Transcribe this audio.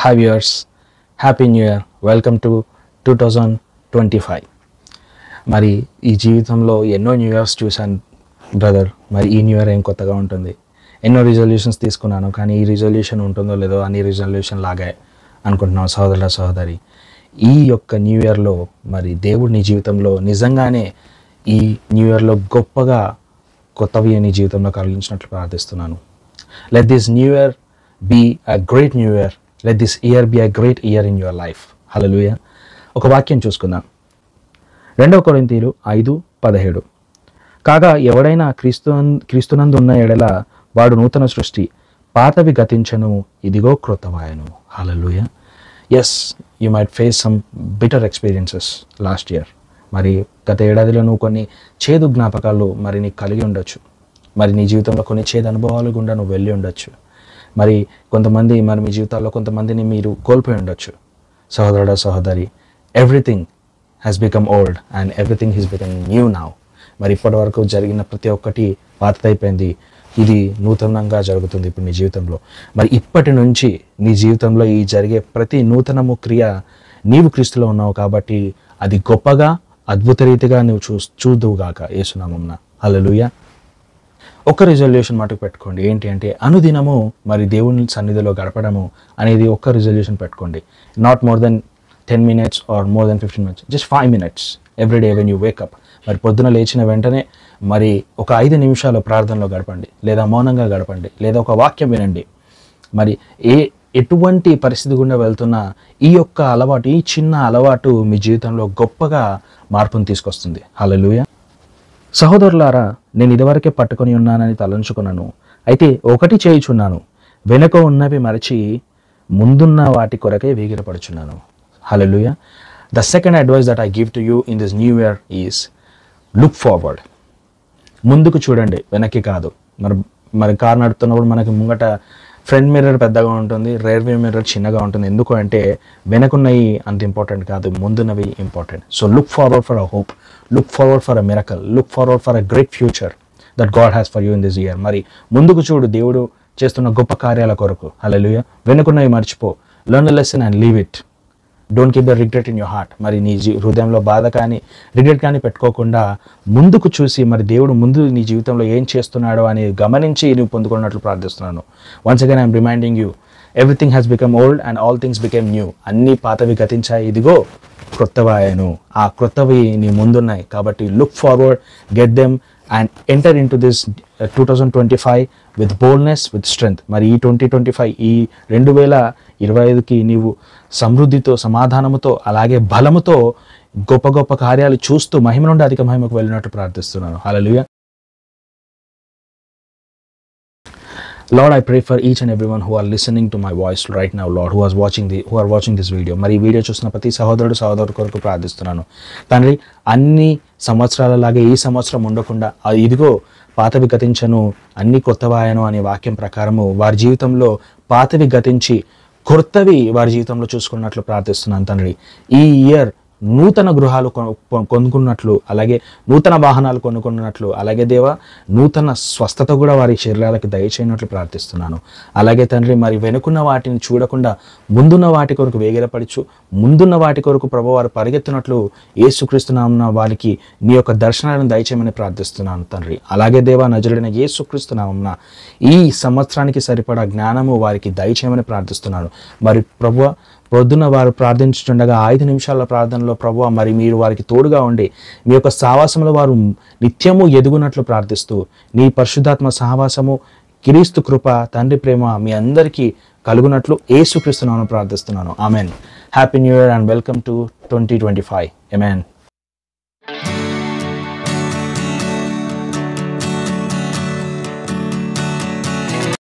Hi viewers, Happy New Year. Welcome to 2025. మరి ఈ జీవితంలో ఎన్నో న్యూ ఇయర్స్ చూశాను బ్రదర్. మరి ఈ న్యూ ఇయర్ ఏం కొత్తగా ఉంటుంది. ఎన్నో రిజల్యూషన్స్ తీసుకున్నాను, కానీ ఈ రిజల్యూషన్ ఉంటుందో లేదో అన్ని రిజల్యూషన్ లాగే అనుకుంటున్నాను సహోదరి. ఈ యొక్క న్యూ ఇయర్లో మరి దేవుడు నీ జీవితంలో నిజంగానే ఈ న్యూ ఇయర్లో గొప్పగా కొత్తవి నీ జీవితంలో కలిగించినట్లు ప్రార్థిస్తున్నాను. Let this new year be a great new year. Let this year be a great year in your life. హల్లెలూయా. ఒక వాక్యం చూసుకుందాం. 2 కొరింథీయులు 5:17. కాగా ఎవడైనా క్రీస్తునందు ఉన్న ఎడల వాడు నూతన సృష్టి, పాతవి గతించను, ఇదిగో క్రొత్తవాయను. హల్లెలూయా. Yes, you might face some bitter experiences last year. మరి గత ఏడాదిలో నువ్వు కొన్ని చేదు జ్ఞాపకాలు మరి నీకు కలిగి ఉండొచ్చు. మరి నీ జీవితంలో కొన్ని చేదు అనుభవాలు గుండా నువ్వు వెళ్ళి ఉండొచ్చు. మరి కొంతమంది మరి మీ జీవితాల్లో కొంతమందిని మీరు కోల్పోయి ఉండొచ్చు. సహోదరి, everything has become old and everything he's become new now. మరి ఇప్పటి వరకు జరిగిన ప్రతి ఒక్కటి పాతదైపోయింది, ఇది నూతనంగా జరుగుతుంది ఇప్పుడు నీ జీవితంలో. మరి ఇప్పటి నుంచి నీ జీవితంలో ఈ జరిగే ప్రతి నూతనము క్రియ నీవు క్రీస్తులో ఉన్నావు కాబట్టి అది గొప్పగా అద్భుత రీతిగా నువ్వు చూద్దువుగాక యేసునామమున. హల్లెలూయా. ఒక రిజల్యూషన్ మటుకు పెట్టుకోండి. ఏంటి అంటే అనుదినము మరి దేవుని సన్నిధిలో గడపడము అనేది ఒక్క రిజల్యూషన్ పెట్టుకోండి. Not more than 10 minutes or more than 15 minutes, just 5 minutes every day when you wake up. మరి పొద్దున లేచిన వెంటనే మరి ఒక 5 నిమిషాలు ప్రార్థనలో గడపండి, లేదా మౌనంగా గడపండి, లేదా ఒక వాక్యం వినండి. మరి ఎటువంటి పరిస్థితి గుండా వెళ్తున్నా ఈ యొక్క అలవాటు, ఈ చిన్న అలవాటు మీ జీవితంలో గొప్పగా మార్పును తీసుకొస్తుంది. హల్లెలూయా. సహోదరులారా, నేను ఇదివరకే పట్టుకొని ఉన్నానని తలంచుకున్నాను. అయితే ఒకటి చేయుచున్నాను, వెనుక ఉన్నవి మరచి ముందున్న వాటి కొరకే వేగిరపడుచున్నాను. హల్లెలూయా. The second advice that I give to you in this new year is look forward. ముందుకు చూడండి, వెనక్కి కాదు. మరి కారు నడుపుతున్నప్పుడు మనకి ముంగట ఫ్రంట్ మిర్రర్ పెద్దగా ఉంటుంది, రేర్ వ్యూ మిర్రర్ చిన్నగా ఉంటుంది. ఎందుకు అంటే వెనకున్నవి అంత ఇంపార్టెంట్ కాదు, ముందున్నవి important. So look forward for a hope, look forward for a miracle, look forward for a great future that God has for you in this year. మరి ముందుకు చూడు, దేవుడు చేస్తున్న గొప్ప కార్యాల కొరకు. హల్లెలూయా. వెనుకున్నవి మర్చిపో. Learn the lesson and leave it. Don't keep the regret in your heart. మరి నీ హృదయంలో బాధ కానీ రిగ్రెట్ కానీ పెట్టుకోకుండా ముందుకు చూసి మరి దేవుడు ముందు నీ జీవితంలో ఏం చేస్తున్నాడో అని గమనించి నువ్వు పొందుకున్నట్లు ప్రార్థిస్తున్నాను. Once again I'm reminding you, everything has become old and all things become new. అన్ని పాతవి గతించాయి, ఇదిగో క్రొత్తవాయను. ఆ క్రొత్తవి నీ ముందున్నాయి కాబట్టి look forward, get them and enter into this 2025 with boldness, with strength. మరి ఈ 2025 ఈ 2025కి నీవు సమృద్ధితో, సమాధానముతో, అలాగే బలముతో గొప్ప గొప్ప కార్యాలు చూస్తూ మహిమ నుండి అధిక మహిమకు వెళ్ళినట్టు ప్రార్థిస్తున్నాను. హల్లెలూయా. Lord, I pray for each and everyone who are listening to my voice right now, Lord, who are watching this video. మరి ఈ వీడియో చూసిన ప్రతి సహోదరు కొరకు ప్రార్థిస్తున్నాను. తండ్రి, అన్ని సంవత్సరాలలాగే ఈ సంవత్సరం ఉండకుండా ఇదిగో పాతవి గతించను, అన్ని కొత్తవాయను అనే వాక్యం ప్రకారము వారి జీవితంలో పాతవి గతించి కొత్తవి వారి జీవితంలో చూసుకున్నట్లు ప్రార్థిస్తున్నాను తండ్రి. ఈ ఇయర్ నూతన గృహాలు కొనుక్కున్నట్లు, అలాగే నూతన వాహనాలు కొనుక్కున్నట్లు, అలాగే దేవా నూతన స్వస్థత కూడా వారి శరీరాలకు దయచేయనట్లు ప్రార్థిస్తున్నాను. అలాగే తండ్రి, మరి వెనుకున్న వాటిని చూడకుండా ముందున్న వాటి కొరకు వేగిరపడుచు, ముందున్న వాటి కొరకు ప్రభు వారు పరిగెత్తున్నట్లు యేసుక్రీస్తు నామమున వారికి నీ యొక్క దర్శనాలను దయచేయమని ప్రార్థిస్తున్నాను తండ్రి. అలాగే దేవా నజరుడైన యేసుక్రీస్తు నామమున ఈ సంవత్సరానికి సరిపడా జ్ఞానము వారికి దయచేయమని ప్రార్థిస్తున్నాను. మరి ప్రభువా పొద్దున వారు ప్రార్థించుండగా 5 నిమిషాల ప్రార్థనలో ప్రభువా మరి మీరు వారికి తోడుగా ఉండి మీ యొక్క సహవాసంలో వారు నిత్యము ఎదుగునట్లు ప్రార్థిస్తూ నీ పరిశుద్ధాత్మ సహవాసము, క్రీస్తు కృప, తండ్రి ప్రేమ మీ అందరికీ కలుగునట్లు యేసుక్రీస్తు నామమున ప్రార్థిస్తున్నాను. Amen. Happy new year and welcome to 2025. Amen.